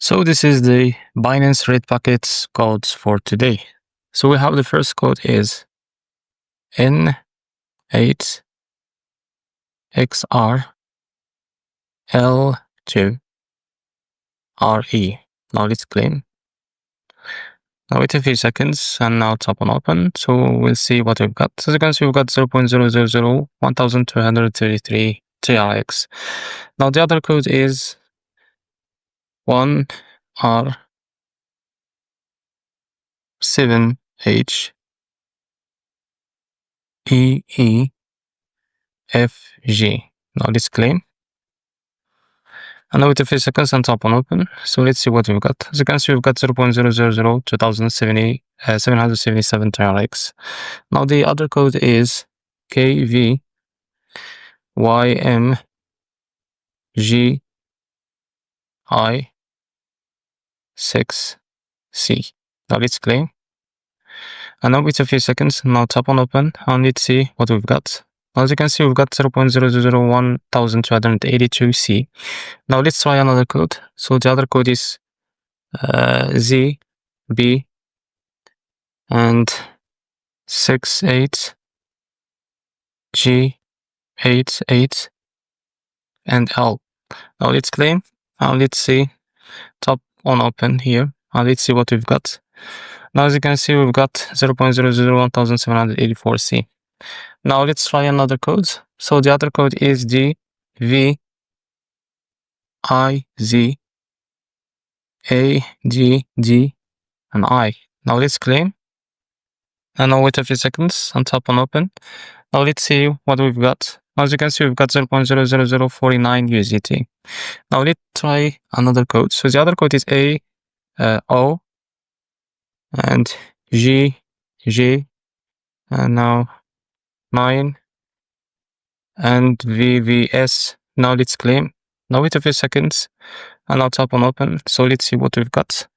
So this is the Binance Red Packets codes for today. So we have the first code is N8XRL2RE. Now let's claim. Now wait a few seconds and now tap on open. So we'll see what we've got. As you can see, we've got 0.0001233 TRX. Now the other code is 1R7HEEFG. Now let's claim. And now wait a few seconds and tap on open. So let's see what we've got. As you can see, we've got 0.0002777 TRX. Now the other code is KVYMGI6C. Now let's claim. And now wait a few seconds. Now tap on open and let's see what we've got. As you can see, we've got 0.001,282C. Now let's try another code. So the other code is ZB and 68G88 and L. Now let's claim and let's see. Tap on open here and let's see what we've got. Now as you can see, we've got 0.001,784C. Now let's try another code. So the other code is DVIZAGG and I. Now let's claim. And now wait a few seconds and tap on open. Now let's see what we've got. As you can see, we've got 0.00049 USDT. Now let's try another code. So the other code is O and G and now 9 and VVS. Now let's claim. Now wait a few seconds and I'll tap on open. So let's see what we've got.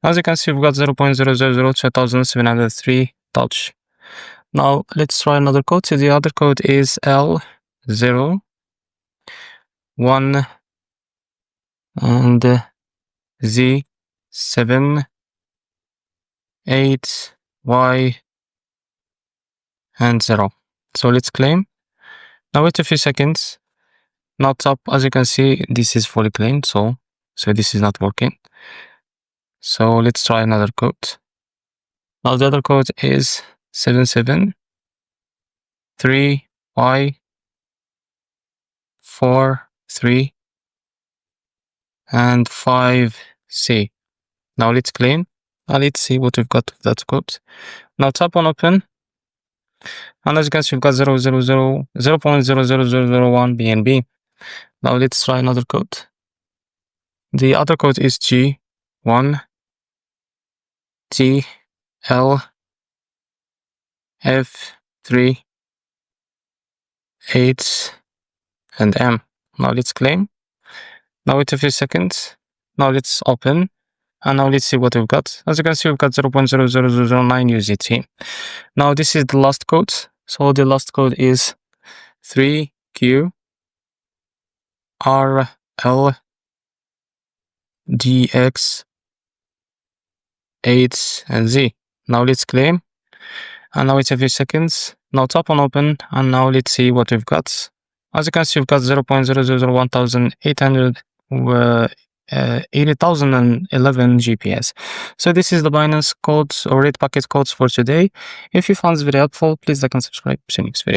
As you can see, we've got 0.0002703 touch. Now let's try another code. So the other code is L01 and Z78Y and 0. So let's claim. Now wait a few seconds. Now tap. As you can see, this is fully claimed, so this is not working. So let's try another code. Now the other code is 773Y43 and 5C. Now let's claim. Now let's see what we've got with that code. Now tap on open. And as you can see, we've got 0.00001 BNB. Now let's try another code. The other code is G1 TL F3 and M. Now let's claim. Now wait a few seconds. Now let's open. And now let's see what we've got. As you can see, we've got 0.00009 USDT. Now this is the last code. So the last code is 3QRL DX 8 and Z. Now let's claim. And now wait a few seconds. Now tap on open. And now let's see what we've got. As you can see, we've got 80,011 GPS. So this is the Binance codes or Red Packet codes for today. If you found this video helpful, please like and subscribe. See you next video.